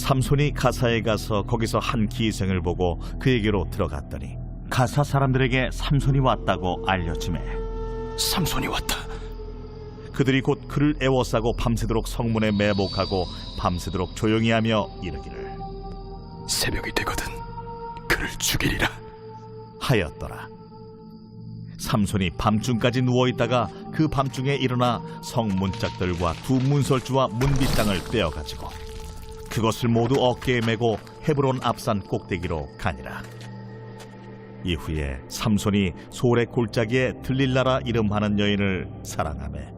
삼손이 가사에 가서 거기서 한 기생을 보고 그에게로 들어갔더니 가사 사람들에게 삼손이 왔다고 알려주매 삼손이 왔다. 그들이 곧 그를 애워싸고 밤새도록 성문에 매복하고 밤새도록 조용히 하며 이르기를 새벽이 되거든 그를 죽이리라 하였더라. 삼손이 밤중까지 누워있다가 그 밤중에 일어나 성문짝들과 두 문설주와 문빗장을 떼어가지고 그것을 모두 어깨에 메고 헤브론 앞산 꼭대기로 가니라. 이후에 삼손이 소래 골짜기에 들릴라라 이름하는 여인을 사랑하매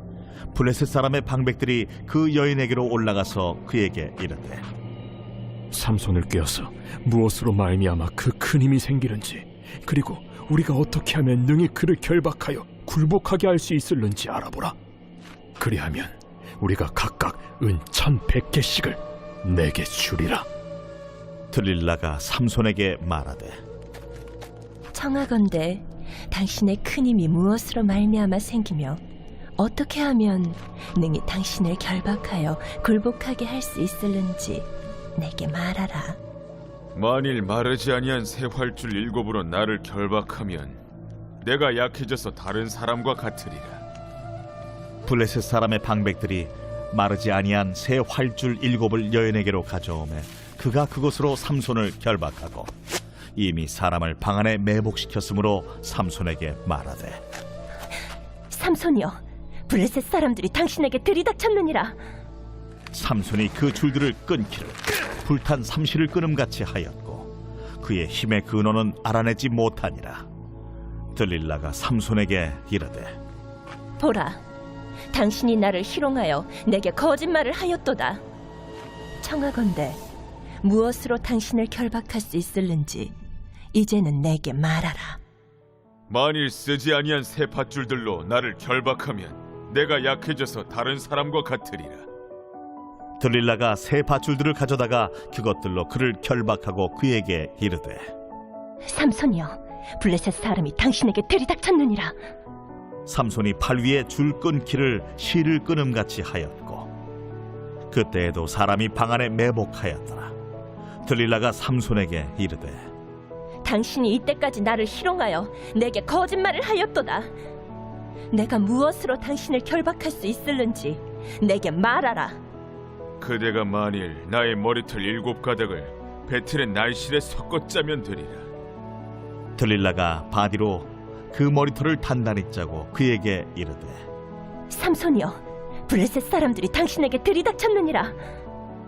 블레셋 사람의 방백들이 그 여인에게로 올라가서 그에게 이르되 삼손을 꿰어서 무엇으로 말미암아 그 큰 힘이 생기는지 그리고 우리가 어떻게 하면 능히 그를 결박하여 굴복하게 할 수 있을는지 알아보라. 그리하면 우리가 각각 은 1,100개씩을 내게 주리라. 들릴라가 삼손에게 말하되 청하건대 당신의 큰 힘이 무엇으로 말미암아 생기며 어떻게 하면 능히 당신을 결박하여 굴복하게 할 수 있을는지 내게 말하라. 만일 마르지 아니한 새 활줄 7으로 나를 결박하면 내가 약해져서 다른 사람과 같으리라. 블레셋 사람의 방백들이 마르지 아니한 새 활줄 7을 여인에게로 가져오매 그가 그것으로 삼손을 결박하고 이미 사람을 방 안에 매복시켰으므로 삼손에게 말하되 삼손이여, 블레셋 사람들이 당신에게 들이닥쳤느니라. 삼손이 그 줄들을 끊기를 불탄 삼시를 끊음같이 하였고 그의 힘의 근원은 알아내지 못하니라. 들릴라가 삼손에게 이르되 보라, 당신이 나를 희롱하여 내게 거짓말을 하였도다. 청하건대 무엇으로 당신을 결박할 수 있을는지 이제는 내게 말하라. 만일 쓰지 아니한 새 밧줄들로 나를 결박하면 내가 약해져서 다른 사람과 같으리라. 들릴라가 새 밧줄들을 가져다가 그것들로 그를 결박하고 그에게 이르되 삼손이여, 블레셋 사람이 당신에게 들이닥쳤느니라. 삼손이 팔 위에 줄 끊기를 실을 끊음같이 하였고 그때에도 사람이 방 안에 매복하였더라. 들릴라가 삼손에게 이르되 당신이 이때까지 나를 희롱하여 내게 거짓말을 하였도다. 내가 무엇으로 당신을 결박할 수 있을는지 내게 말하라. 그대가 만일 나의 머리털 7가닥을 배틀의 날실에 섞어 짜면 되리라. 들릴라가 바디로 그 머리털을 단단히 짜고 그에게 이르되 삼손이여, 블레셋 사람들이 당신에게 들이닥쳤느니라.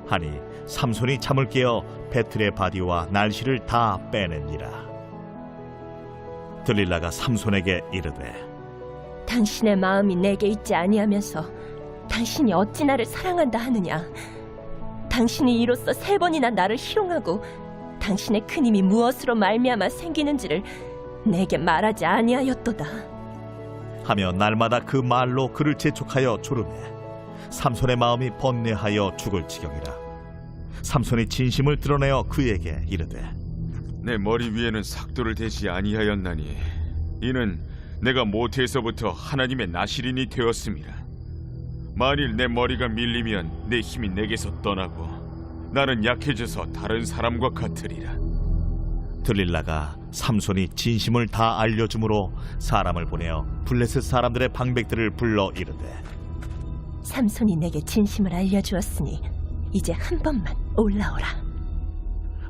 하니 삼손이 잠을 깨어 배틀의 바디와 날씨를 다 빼내니라. 들릴라가 삼손에게 이르되 당신의 마음이 내게 있지 아니하면서 당신이 어찌 나를 사랑한다 하느냐. 당신이 이로써 3번이나 나를 희롱하고 당신의 큰 힘이 무엇으로 말미암아 생기는지를 내게 말하지 아니하였도다. 하며 날마다 그 말로 그를 재촉하여 조르매 삼손의 마음이 번뇌하여 죽을 지경이라. 삼손이 진심을 드러내어 그에게 이르되 내 머리 위에는 삭도를 대지 아니하였나니 이는 내가 모태에서부터 하나님의 나실인이 되었음이라. 만일 내 머리가 밀리면 내 힘이 내게서 떠나고 나는 약해져서 다른 사람과 같으리라. 들릴라가 삼손이 진심을 다 알려주므로 사람을 보내어 블레셋 사람들의 방백들을 불러 이르되 삼손이 내게 진심을 알려주었으니 이제 한 번만 올라오라.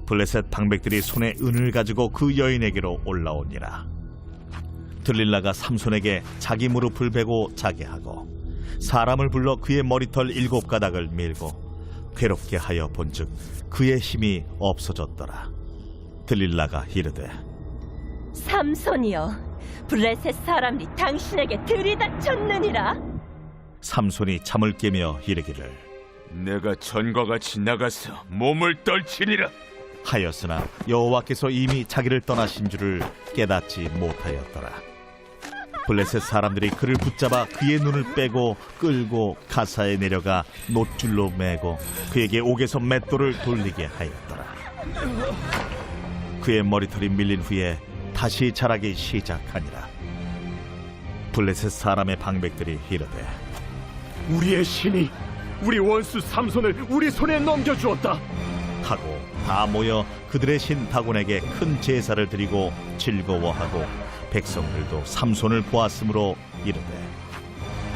블레셋 방백들이 손에 은을 가지고 그 여인에게로 올라오니라. 들릴라가 삼손에게 자기 무릎을 베고 자게 하고 사람을 불러 그의 머리털 7가닥을 밀고 괴롭게 하여 본즉 그의 힘이 없어졌더라. 들릴라가 이르되 삼손이여, 블레셋 사람이 당신에게 들이닥쳤느니라. 삼손이 잠을 깨며 이르기를 내가 전과 같이 나가서 몸을 떨치리라 하였으나 여호와께서 이미 자기를 떠나신 줄을 깨닫지 못하였더라. 블레셋 사람들이 그를 붙잡아 그의 눈을 빼고 끌고 가사에 내려가 놋줄로 매고 그에게 옥에서 맷돌을 돌리게 하였더라. 그의 머리털이 밀린 후에 다시 자라기 시작하니라. 블레셋 사람의 방백들이 이르되 우리의 신이 우리 원수 삼손을 우리 손에 넘겨주었다. 하고 다 모여 그들의 신 다곤에게 큰 제사를 드리고 즐거워하고 백성들도 삼손을 보았으므로 이르되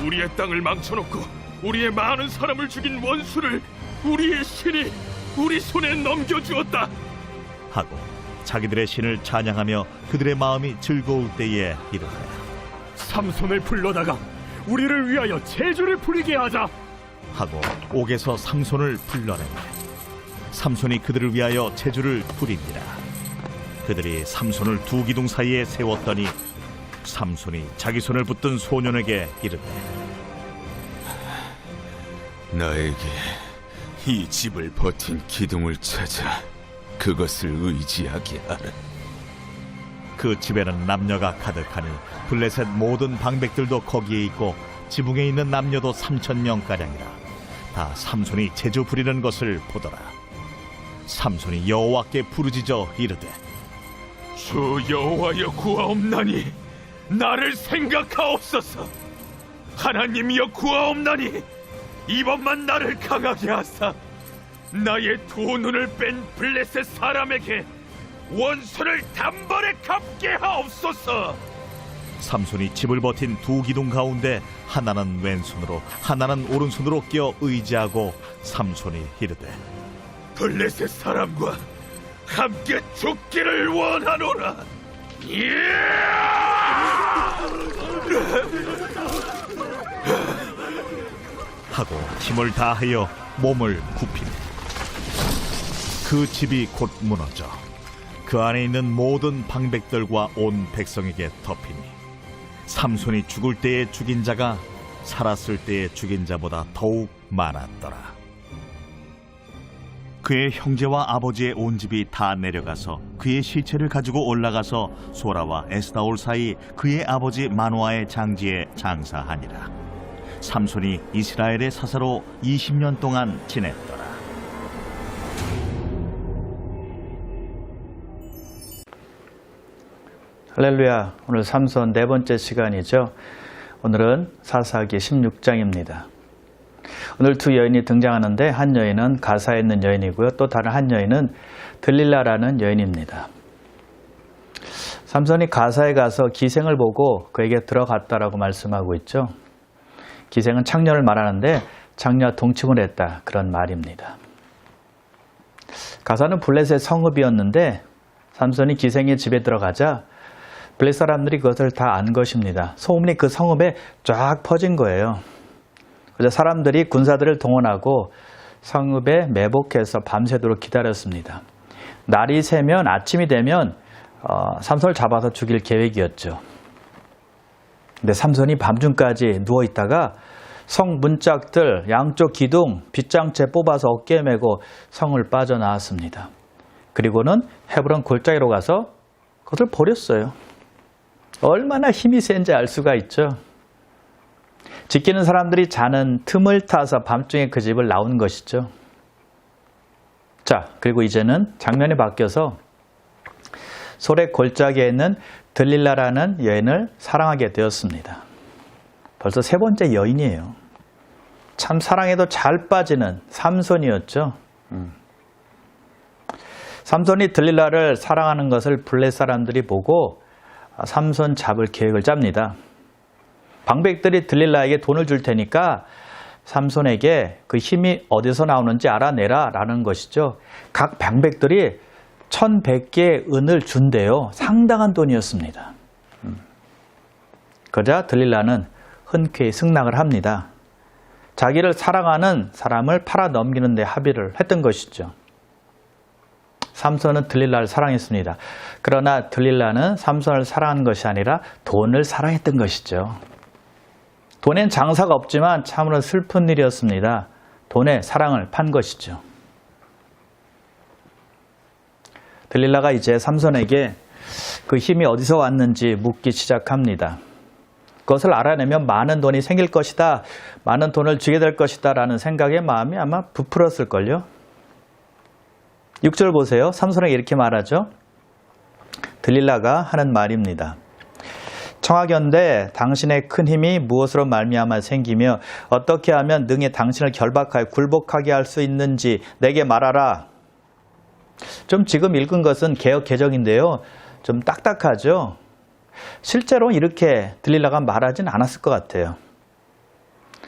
우리의 땅을 망쳐놓고 우리의 많은 사람을 죽인 원수를 우리의 신이 우리 손에 넘겨주었다 하고 자기들의 신을 찬양하며 그들의 마음이 즐거울 때에 이르되 삼손을 불러다가 우리를 위하여 제주를 부리게 하자 하고 옥에서 삼손을 불러내매 삼손이 그들을 위하여 제주를 부립니다. 그들이 삼손을 두 기둥 사이에 세웠더니 삼손이 자기 손을 붙든 소년에게 이르되 나에게 이 집을 버틴 기둥을 찾아 그것을 의지하게 하라. 그 집에는 남녀가 가득하니 블레셋 모든 방백들도 거기에 있고 지붕에 있는 남녀도 3,000명가량이라 다 삼손이 제주 부리는 것을 보더라. 삼손이 여호와께 부르짖어 이르되 주 여호와여 구하옵나니 나를 생각하옵소서. 하나님이여 구하옵나니 이번만 나를 강하게 하사 나의 두 눈을 뺀 블레셋 사람에게 원수를 단번에 갚게 하옵소서. 삼손이 집을 버틴 두 기둥 가운데 하나는 왼손으로 하나는 오른손으로 끼어 의지하고 삼손이 이르되 블레셋 사람과 함께 죽기를 원하노라. 하고 힘을 다하여 몸을 굽히니 그 집이 곧 무너져 그 안에 있는 모든 방백들과 온 백성에게 덮이니 삼손이 죽을 때에 죽인 자가 살았을 때에 죽인 자보다 더욱 많았더라. 그의 형제와 아버지의 온 집이 다 내려가서 그의 시체를 가지고 올라가서 소라와 에스다올 사이 그의 아버지 마노아의 장지에 장사하니라. 삼손이 이스라엘의 사사로 20년 동안 지냈더라. 할렐루야. 오늘 삼손 네 번째 시간이죠. 오늘은 사사기 16장입니다. 오늘 두 여인이 등장하는데 한 여인은 가사에 있는 여인이고요. 또 다른 한 여인은 들릴라라는 여인입니다. 삼손이 가사에 가서 기생을 보고 그에게 들어갔다라고 말씀하고 있죠. 기생은 창녀를 말하는데 창녀와 동침을 했다 그런 말입니다. 가사는 블레셋 성읍이었는데 삼손이 기생의 집에 들어가자 블레셋 사람들이 그것을 다 안 것입니다. 소문이 그 성읍에 쫙 퍼진 거예요. 그래서 사람들이 군사들을 동원하고 성읍에 매복해서 밤새도록 기다렸습니다. 날이 새면 아침이 되면 삼손을 잡아서 죽일 계획이었죠. 근데 삼손이 밤중까지 누워있다가 성 문짝들 양쪽 기둥 빗장채 뽑아서 어깨에 메고 성을 빠져나왔습니다. 그리고는 헤브론 골짜기로 가서 그것을 버렸어요. 얼마나 힘이 센지 알 수가 있죠. 지키는 사람들이 자는 틈을 타서 밤중에 그 집을 나온 것이죠. 자, 그리고 이제는 장면이 바뀌어서 소래 골짜기에 있는 들릴라라는 여인을 사랑하게 되었습니다. 벌써 세 번째 여인이에요. 참 사랑에도 잘 빠지는 삼손이었죠. 삼손이 들릴라를 사랑하는 것을 블레셋 사람들이 보고 삼손 잡을 계획을 짭니다. 방백들이 들릴라에게 돈을 줄 테니까 삼손에게 그 힘이 어디서 나오는지 알아내라 라는 것이죠. 각 방백들이 1,100개의 은을 준대요. 상당한 돈이었습니다. 그러자 들릴라는 흔쾌히 승낙을 합니다. 자기를 사랑하는 사람을 팔아 넘기는 데 합의를 했던 것이죠. 삼손은 들릴라를 사랑했습니다. 그러나 들릴라는 삼손을 사랑한 것이 아니라 돈을 사랑했던 것이죠. 돈엔 장사가 없지만 참으로 슬픈 일이었습니다. 돈에 사랑을 판 것이죠. 들릴라가 이제 삼손에게 그 힘이 어디서 왔는지 묻기 시작합니다. 그것을 알아내면 많은 돈이 생길 것이다. 많은 돈을 주게 될 것이다. 라는 생각에 마음이 아마 부풀었을걸요. 6절 보세요. 삼손에게 이렇게 말하죠. 들릴라가 하는 말입니다. 청하건대 당신의 큰 힘이 무엇으로 말미암아 생기며 어떻게 하면 능히 당신을 결박하여 굴복하게 할 수 있는지 내게 말하라. 좀 지금 읽은 것은 개역 개정인데요. 좀 딱딱하죠. 실제로 이렇게 들릴라가 말하진 않았을 것 같아요.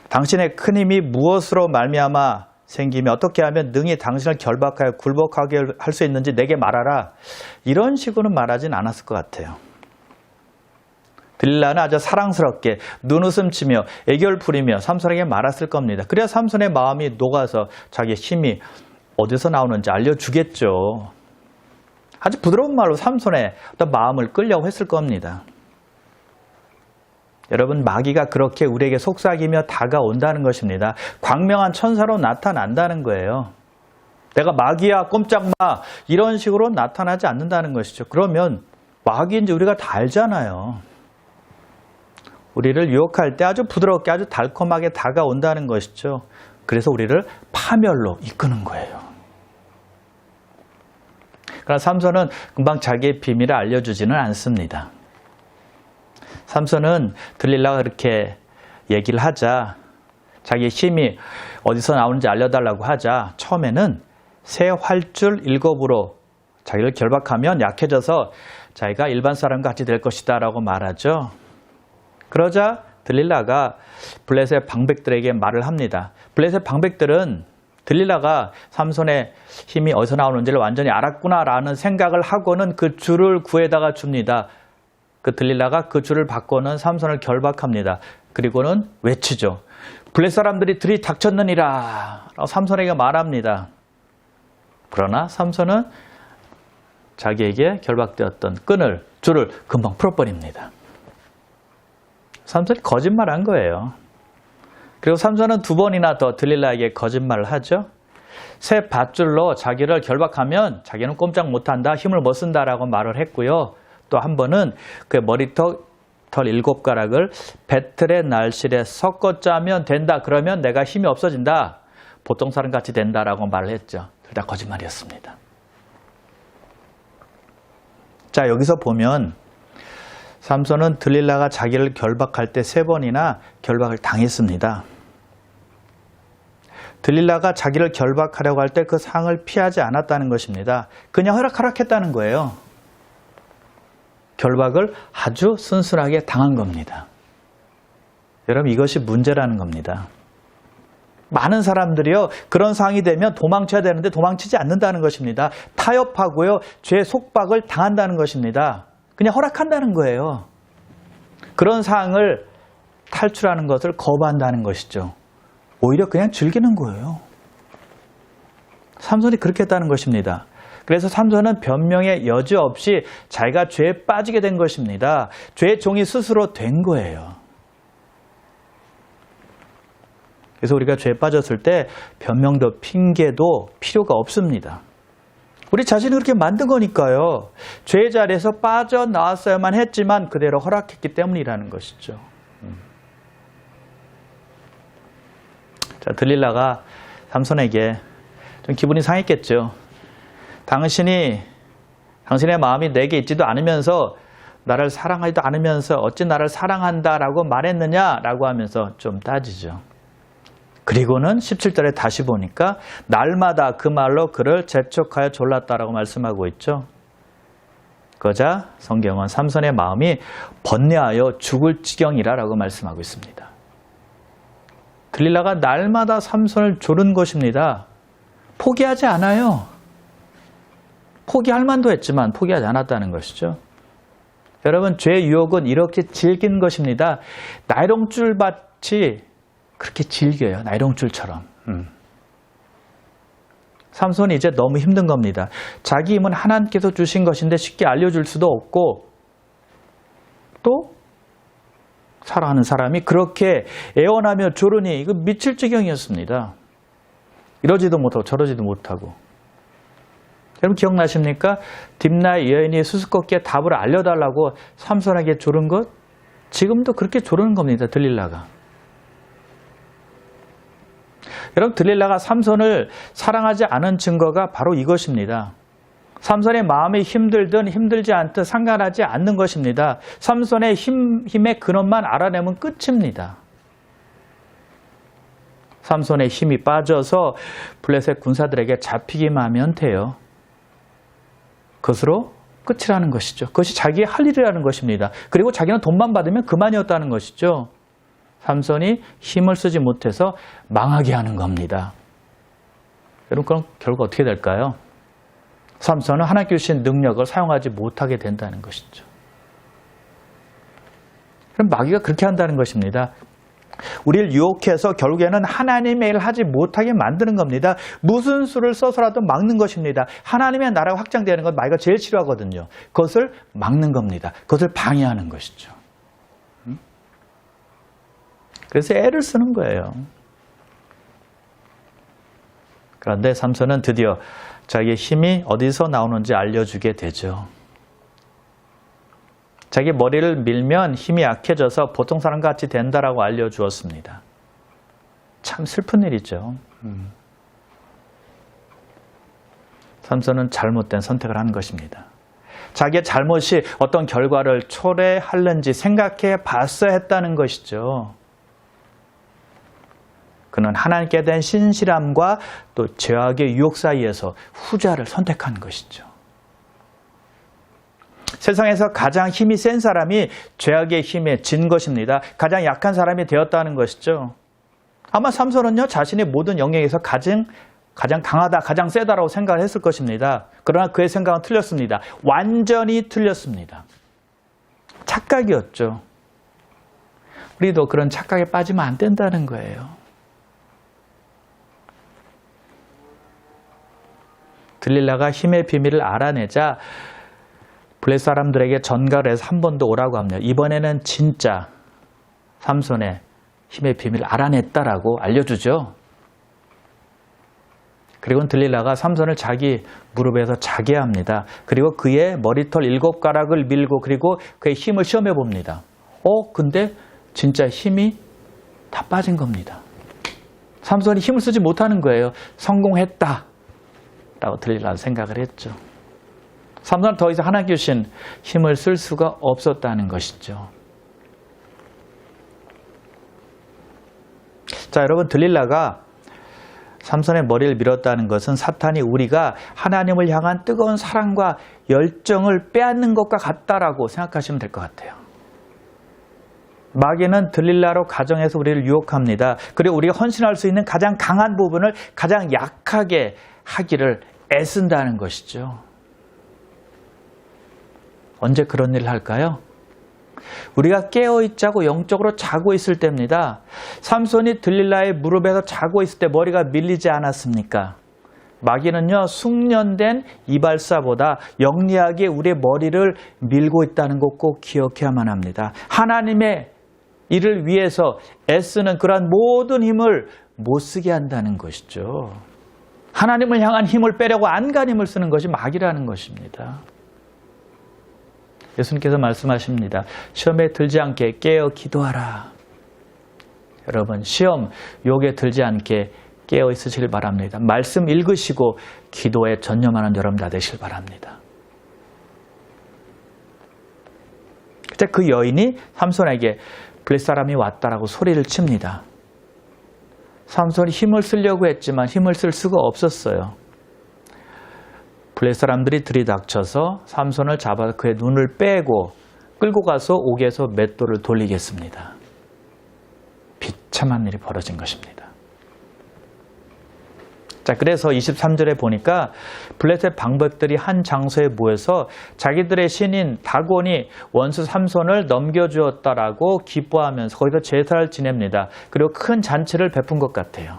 당신의 큰 힘이 무엇으로 말미암아 생기며 어떻게 하면 능히 당신을 결박하여 굴복하게 할 수 있는지 내게 말하라. 이런 식으로는 말하진 않았을 것 같아요. 들릴라는 아주 사랑스럽게 눈웃음 치며 애교를 부리며 삼손에게 말했을 겁니다. 그래야 삼손의 마음이 녹아서 자기의 힘이 어디서 나오는지 알려주겠죠. 아주 부드러운 말로 삼손의 어떤 마음을 끌려고 했을 겁니다. 여러분, 마귀가 그렇게 우리에게 속삭이며 다가온다는 것입니다. 광명한 천사로 나타난다는 거예요. 내가 마귀야 꼼짝 마 이런 식으로 나타나지 않는다는 것이죠. 그러면 마귀인지 우리가 다 알잖아요. 우리를 유혹할 때 아주 부드럽게 아주 달콤하게 다가온다는 것이죠. 그래서 우리를 파멸로 이끄는 거예요. 그러나 삼손은 금방 자기의 비밀을 알려주지는 않습니다. 삼손은 들릴라가 그렇게 얘기를 하자, 자기의 힘이 어디서 나오는지 알려달라고 하자 처음에는 새 활줄 7으로 자기를 결박하면 약해져서 자기가 일반 사람과 같이 될 것이다 라고 말하죠. 그러자 들릴라가 블레셋 방백들에게 말을 합니다. 블레셋 방백들은 들릴라가 삼손의 힘이 어디서 나오는지를 완전히 알았구나라는 생각을 하고는 그 줄을 구해다가 줍니다. 그 들릴라가 그 줄을 받고는 삼손을 결박합니다. 그리고는 외치죠. 블레셋 사람들이 들이닥쳤느니라 라고 삼손에게 말합니다. 그러나 삼손은 자기에게 결박되었던 줄을 금방 풀어버립니다. 삼손이 거짓말한 거예요. 그리고 삼손은 2번이나 더 들릴라에게 거짓말을 하죠. 새 밧줄로 자기를 결박하면 자기는 꼼짝 못한다, 힘을 못 쓴다라고 말을 했고요. 또 한 번은 그 머리털 7가락을 배틀의 날실에 섞어 짜면 된다. 그러면 내가 힘이 없어진다. 보통 사람같이 된다라고 말을 했죠. 둘 다 거짓말이었습니다. 자, 여기서 보면 삼손은 들릴라가 자기를 결박할 때 3번이나 결박을 당했습니다. 들릴라가 자기를 결박하려고 할 때 그 상을 피하지 않았다는 것입니다. 그냥 허락했다는 거예요. 결박을 아주 순순하게 당한 겁니다. 여러분, 이것이 문제라는 겁니다. 많은 사람들이요, 그런 상황이 되면 도망쳐야 되는데 도망치지 않는다는 것입니다. 타협하고요, 죄의 속박을 당한다는 것입니다. 그냥 허락한다는 거예요. 그런 상황을 탈출하는 것을 거부한다는 것이죠. 오히려 그냥 즐기는 거예요. 삼손이 그렇게 했다는 것입니다. 그래서 삼손은 변명의 여지 없이 자기가 죄에 빠지게 된 것입니다. 죄의 종이 스스로 된 거예요. 그래서 우리가 죄에 빠졌을 때 변명도 핑계도 필요가 없습니다. 우리 자신이 그렇게 만든 거니까요. 죄의 자리에서 빠져나왔어야만 했지만 그대로 허락했기 때문이라는 것이죠. 자, 들릴라가 삼손에게 좀 기분이 상했겠죠. 당신의 마음이 내게 있지도 않으면서 나를 사랑하지도 않으면서 어찌 나를 사랑한다라고 말했느냐라고 하면서 좀 따지죠. 그리고는 17절에 다시 보니까 날마다 그 말로 그를 재촉하여 졸랐다라고 말씀하고 있죠. 그러자 성경은 삼손의 마음이 번뇌하여 죽을 지경이라고 말씀하고 있습니다. 들릴라가 날마다 삼손을 조른 것입니다. 포기하지 않아요. 포기할 만도 했지만 포기하지 않았다는 것이죠. 여러분, 죄의 유혹은 이렇게 질긴 것입니다. 나이롱줄밭이 그렇게 질겨요. 나이롱줄처럼. 삼손이 이제 너무 힘든 겁니다. 자기 힘은 하나님께서 주신 것인데 쉽게 알려줄 수도 없고, 또 사랑하는 사람이 그렇게 애원하며 조르니 이거 미칠 지경이었습니다. 이러지도 못하고 저러지도 못하고. 여러분 기억나십니까? 딥나의 여인이 수수께끼의 답을 알려달라고 삼손에게 조른 것? 지금도 그렇게 조르는 겁니다. 들릴라가. 여러분, 들릴라가 삼손을 사랑하지 않은 증거가 바로 이것입니다. 삼손의 마음이 힘들든 힘들지 않든 상관하지 않는 것입니다. 삼손의 힘의 근원만 알아내면 끝입니다. 삼손의 힘이 빠져서 블레셋 군사들에게 잡히기만 하면 돼요. 그것으로 끝이라는 것이죠. 그것이 자기의 할 일이라는 것입니다. 그리고 자기는 돈만 받으면 그만이었다는 것이죠. 삼손이 힘을 쓰지 못해서 망하게 하는 겁니다. 여러분, 그럼 결국 어떻게 될까요? 삼손은 하나님께 주신 능력을 사용하지 못하게 된다는 것이죠. 그럼 마귀가 그렇게 한다는 것입니다. 우리를 유혹해서 결국에는 하나님의 일을 하지 못하게 만드는 겁니다. 무슨 수를 써서라도 막는 것입니다. 하나님의 나라가 확장되는 건 마귀가 제일 싫어하거든요. 그것을 막는 겁니다. 그것을 방해하는 것이죠. 그래서 애를 쓰는 거예요. 그런데 삼손은 드디어 자기의 힘이 어디서 나오는지 알려주게 되죠. 자기 머리를 밀면 힘이 약해져서 보통 사람과 같이 된다라고 알려주었습니다. 참 슬픈 일이죠. 삼손은 잘못된 선택을 하는 것입니다. 자기의 잘못이 어떤 결과를 초래하는지 생각해 봤어야 했다는 것이죠. 그는 하나님께 대한 신실함과 또 죄악의 유혹 사이에서 후자를 선택한 것이죠. 세상에서 가장 힘이 센 사람이 죄악의 힘에 진 것입니다. 가장 약한 사람이 되었다는 것이죠. 아마 삼손은요, 자신의 모든 영역에서 가장 강하다, 가장 세다라고 생각을 했을 것입니다. 그러나 그의 생각은 틀렸습니다. 완전히 틀렸습니다. 착각이었죠. 우리도 그런 착각에 빠지면 안 된다는 거예요. 들릴라가 힘의 비밀을 알아내자 블레 사람들에게 전가를 해서 한 번 더 오라고 합니다. 이번에는 진짜 삼손의 힘의 비밀을 알아냈다라고 알려주죠. 그리고 들릴라가 삼손을 자기 무릎에서 자게 합니다. 그리고 그의 머리털 7가락을 밀고 그리고 그의 힘을 시험해 봅니다. 근데 진짜 힘이 다 빠진 겁니다. 삼손이 힘을 쓰지 못하는 거예요. 성공했다 라고 들릴라가 생각을 했죠. 삼손은 더 이상 하나님께 주신 힘을 쓸 수가 없었다는 것이죠. 자, 여러분, 들릴라가 삼손의 머리를 밀었다는 것은 사탄이 우리가 하나님을 향한 뜨거운 사랑과 열정을 빼앗는 것과 같다라고 생각하시면 될 것 같아요. 마귀는 들릴라로 가정해서 우리를 유혹합니다. 그리고 우리가 헌신할 수 있는 가장 강한 부분을 가장 약하게 하기를 애쓴다는 것이죠. 언제 그런 일을 할까요? 우리가 깨어있자고 영적으로 자고 있을 때입니다. 삼손이 들릴라의 무릎에서 자고 있을 때 머리가 밀리지 않았습니까? 마귀는요, 숙련된 이발사보다 영리하게 우리의 머리를 밀고 있다는 것 꼭 기억해야만 합니다. 하나님의 일을 위해서 애쓰는 그러한 모든 힘을 못 쓰게 한다는 것이죠. 하나님을 향한 힘을 빼려고 안간 힘을 쓰는 것이 마귀라는 것입니다. 예수님께서 말씀하십니다. 시험에 들지 않게 깨어 기도하라. 여러분, 시험, 유혹에 들지 않게 깨어 있으시길 바랍니다. 말씀 읽으시고 기도에 전념하는 여러분 다 되시길 바랍니다. 그때 그 여인이 삼손에게 블레 사람이 왔다라고 소리를 칩니다. 삼손이 힘을 쓰려고 했지만 힘을 쓸 수가 없었어요. 블레 사람들이 들이닥쳐서 삼손을 잡아서 그의 눈을 빼고 끌고 가서 옥에서 맷돌을 돌리겠습니다. 비참한 일이 벌어진 것입니다. 자, 그래서 23절에 보니까 블레셋 방백들이 한 장소에 모여서 자기들의 신인 다곤이 원수 삼손을 넘겨주었다라고 기뻐하면서 거기서 제사를 지냅니다. 그리고 큰 잔치를 베푼 것 같아요.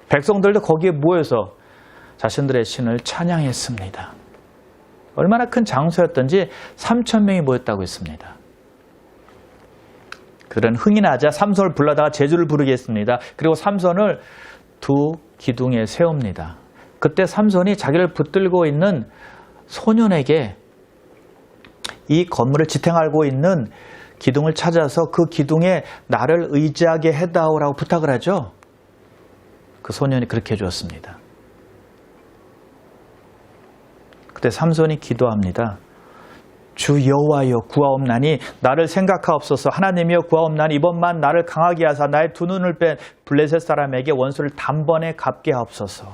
백성들도 거기에 모여서 자신들의 신을 찬양했습니다. 얼마나 큰 장소였던지 3,000명이 모였다고 했습니다. 그들은 흥이 나자 삼손을 불러다가 제주를 부르게 했습니다. 그리고 삼손을 두 기둥에 세웁니다. 그때 삼손이 자기를 붙들고 있는 소년에게 이 건물을 지탱하고 있는 기둥을 찾아서 그 기둥에 나를 의지하게 해다오라고 부탁을 하죠. 그 소년이 그렇게 해주었습니다. 그때 삼손이 기도합니다. 주 여호와여 구하옵나니 나를 생각하옵소서. 하나님이여 구하옵나니 이번만 나를 강하게 하사 나의 두 눈을 뺀 블레셋 사람에게 원수를 단번에 갚게 하옵소서.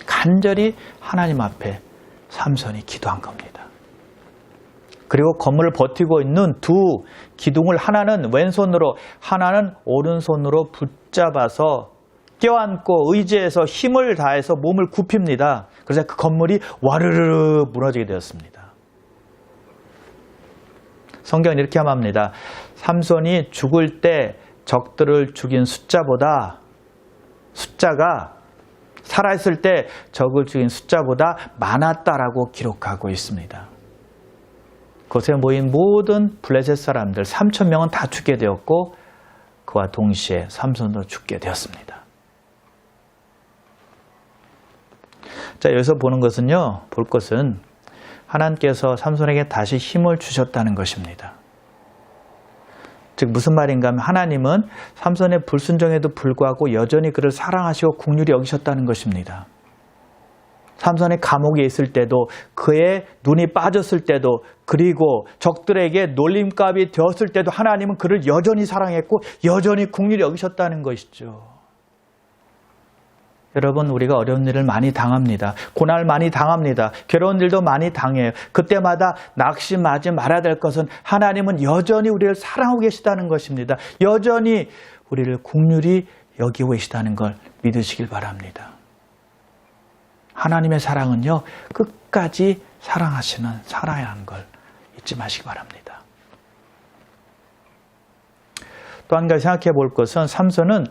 간절히 하나님 앞에 삼손이 기도한 겁니다. 그리고 건물을 버티고 있는 두 기둥을 하나는 왼손으로 하나는 오른손으로 붙잡아서 껴안고 의지해서 힘을 다해서 몸을 굽힙니다. 그래서 그 건물이 와르르 무너지게 되었습니다. 성경은 이렇게 말합니다. 삼손이 죽을 때 적들을 죽인 숫자가 살아있을 때 적을 죽인 숫자보다 많았다라고 기록하고 있습니다. 그곳에 모인 모든 블레셋 사람들 3,000명은 다 죽게 되었고 그와 동시에 삼손도 죽게 되었습니다. 자, 여기서 볼 것은 하나님께서 삼손에게 다시 힘을 주셨다는 것입니다. 즉 무슨 말인가 하면 하나님은 삼손의 불순종에도 불구하고 여전히 그를 사랑하시고 긍휼히 여기셨다는 것입니다. 삼손이 감옥에 있을 때도 그의 눈이 빠졌을 때도 그리고 적들에게 놀림감이 되었을 때도 하나님은 그를 여전히 사랑했고 여전히 긍휼히 여기셨다는 것이죠. 여러분, 우리가 어려운 일을 많이 당합니다. 고난을 많이 당합니다. 괴로운 일도 많이 당해요. 그때마다 낙심하지 말아야 될 것은 하나님은 여전히 우리를 사랑하고 계시다는 것입니다. 여전히 우리를 긍휼히 여기고 계시다는 걸 믿으시길 바랍니다. 하나님의 사랑은요, 끝까지 살아야 하는 걸 잊지 마시기 바랍니다. 또 한 가지 생각해 볼 것은 삼손은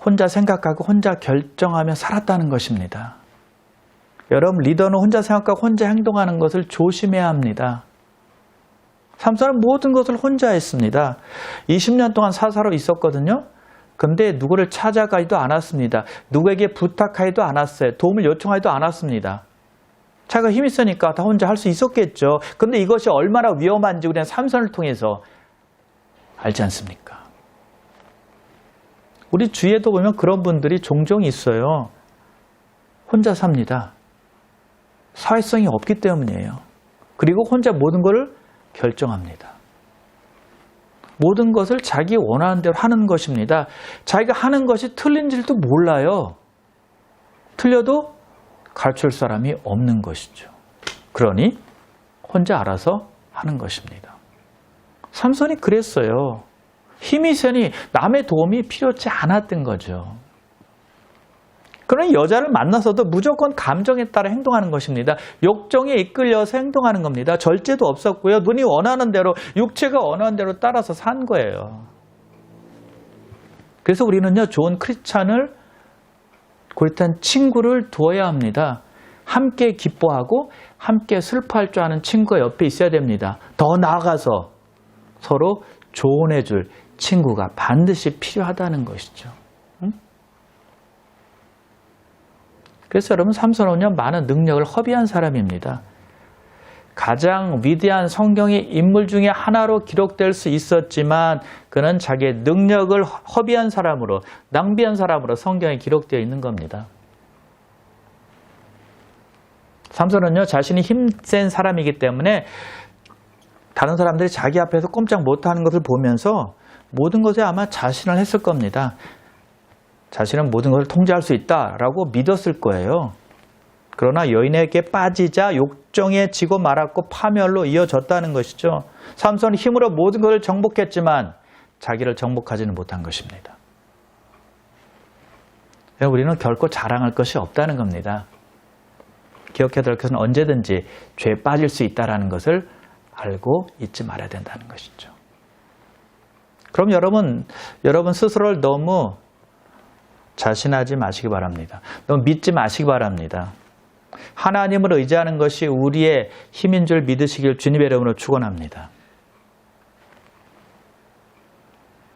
혼자 생각하고 혼자 결정하며 살았다는 것입니다. 여러분, 리더는 혼자 생각하고 혼자 행동하는 것을 조심해야 합니다. 삼손은 모든 것을 혼자 했습니다. 20년 동안 사사로 있었거든요. 근데 누구를 찾아가지도 않았습니다. 누구에게 부탁하지도 않았어요. 도움을 요청하지도 않았습니다. 자기가 힘이 있으니까 다 혼자 할 수 있었겠죠. 근데 이것이 얼마나 위험한지 우리는 삼손을 통해서 알지 않습니까? 우리 주위에도 보면 그런 분들이 종종 있어요. 혼자 삽니다. 사회성이 없기 때문이에요. 그리고 혼자 모든 것을 결정합니다. 모든 것을 자기 원하는 대로 하는 것입니다. 자기가 하는 것이 틀린지도 몰라요. 틀려도 가르칠 사람이 없는 것이죠. 그러니 혼자 알아서 하는 것입니다. 삼손이 그랬어요. 힘이 세니 남의 도움이 필요치 않았던 거죠. 그런 여자를 만나서도 무조건 감정에 따라 행동하는 것입니다. 욕정에 이끌려서 행동하는 겁니다. 절제도 없었고요. 눈이 원하는 대로, 육체가 원하는 대로 따라서 산 거예요. 그래서 우리는요, 좋은 크리스찬을, 그렇다는 친구를 두어야 합니다. 함께 기뻐하고 함께 슬퍼할 줄 아는 친구가 옆에 있어야 됩니다. 더 나아가서 서로 조언해줄 친구가 반드시 필요하다는 것이죠. 그래서 여러분, 삼손은요, 많은 능력을 허비한 사람입니다. 가장 위대한 성경의 인물 중에 하나로 기록될 수 있었지만 그는 자기의 능력을 허비한 사람으로, 낭비한 사람으로 성경에 기록되어 있는 겁니다. 삼손은요, 자신이 힘센 사람이기 때문에 다른 사람들이 자기 앞에서 꼼짝 못하는 것을 보면서 모든 것에 아마 자신을 했을 겁니다. 자신은 모든 것을 통제할 수 있다라고 믿었을 거예요. 그러나 여인에게 빠지자 욕정에 지고 말았고 파멸로 이어졌다는 것이죠. 삼손은 힘으로 모든 것을 정복했지만 자기를 정복하지는 못한 것입니다. 우리는 결코 자랑할 것이 없다는 겁니다. 기억해야 될 것은 언제든지 죄에 빠질 수 있다는 것을 알고 잊지 말아야 된다는 것이죠. 그럼 여러분 스스로를 너무 자신하지 마시기 바랍니다. 너무 믿지 마시기 바랍니다. 하나님을 의지하는 것이 우리의 힘인 줄 믿으시길 주님의 이름으로 축원합니다.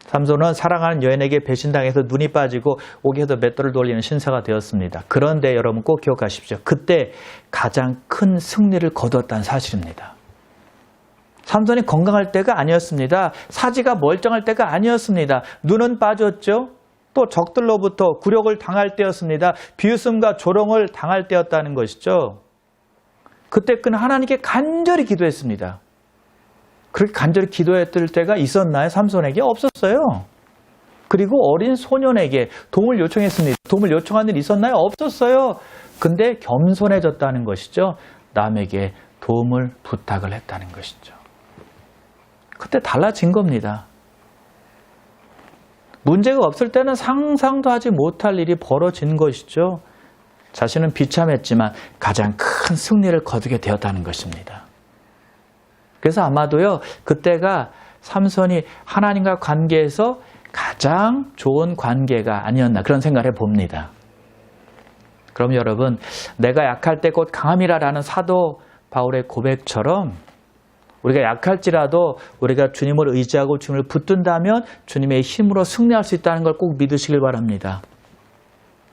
삼손은 사랑하는 여인에게 배신당해서 눈이 빠지고 옥에서 맷돌을 돌리는 신사가 되었습니다. 그런데 여러분 꼭 기억하십시오. 그때 가장 큰 승리를 거두었다는 사실입니다. 삼손이 건강할 때가 아니었습니다. 사지가 멀쩡할 때가 아니었습니다. 눈은 빠졌죠. 또 적들로부터 굴욕을 당할 때였습니다. 비웃음과 조롱을 당할 때였다는 것이죠. 그때 그는 하나님께 간절히 기도했습니다. 그렇게 간절히 기도했을 때가 있었나요? 삼손에게? 없었어요. 그리고 어린 소년에게 도움을 요청했습니다. 도움을 요청한 일이 있었나요? 없었어요. 근데 겸손해졌다는 것이죠. 남에게 도움을 부탁을 했다는 것이죠. 그때 달라진 겁니다. 문제가 없을 때는 상상도 하지 못할 일이 벌어진 것이죠. 자신은 비참했지만 가장 큰 승리를 거두게 되었다는 것입니다. 그래서 아마도요, 그때가 삼손이 하나님과 관계에서 가장 좋은 관계가 아니었나 그런 생각을 해봅니다. 그럼 여러분, 내가 약할 때 곧 강함이라라는 사도 바울의 고백처럼 우리가 약할지라도 우리가 주님을 의지하고 주님을 붙든다면 주님의 힘으로 승리할 수 있다는 걸 꼭 믿으시길 바랍니다.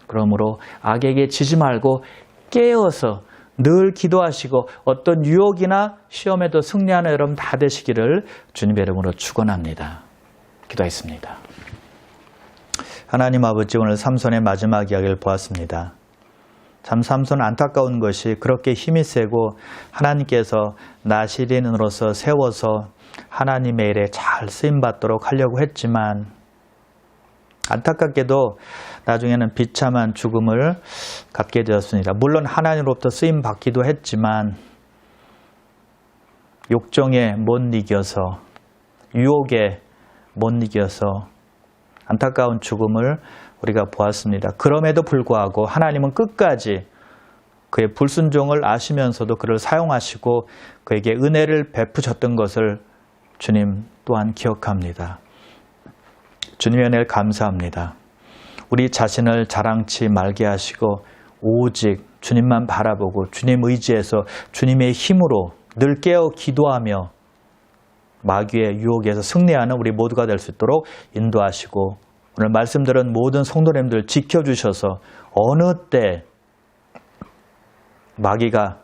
그러므로 악에게 지지 말고 깨어서 늘 기도하시고 어떤 유혹이나 시험에도 승리하는 여러분 다 되시기를 주님의 이름으로 축원합니다. 기도하겠습니다. 하나님 아버지, 오늘 삼손의 마지막 이야기를 보았습니다. 참 삼손은 안타까운 것이 그렇게 힘이 세고 하나님께서 나시린으로서 세워서 하나님의 일에 잘 쓰임받도록 하려고 했지만 안타깝게도 나중에는 비참한 죽음을 갖게 되었습니다. 물론 하나님으로부터 쓰임받기도 했지만 욕정에 못 이겨서, 유혹에 못 이겨서 안타까운 죽음을 우리가 보았습니다. 그럼에도 불구하고 하나님은 끝까지 그의 불순종을 아시면서도 그를 사용하시고 그에게 은혜를 베푸셨던 것을 주님 또한 기억합니다. 주님의 은혜를 감사합니다. 우리 자신을 자랑치 말게 하시고 오직 주님만 바라보고 주님 의지해서 주님의 힘으로 늘 깨어 기도하며 마귀의 유혹에서 승리하는 우리 모두가 될 수 있도록 인도하시고 오늘 말씀 들은 모든 성도님들 지켜주셔서 어느 때 마귀가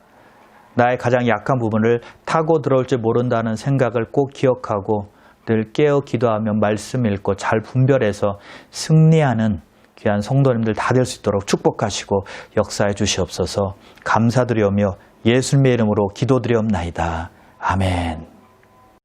나의 가장 약한 부분을 타고 들어올지 모른다는 생각을 꼭 기억하고 늘 깨어 기도하며 말씀 읽고 잘 분별해서 승리하는 귀한 성도님들 다 될 수 있도록 축복하시고 역사해 주시옵소서. 감사드리오며 예수님의 이름으로 기도드리옵나이다. 아멘.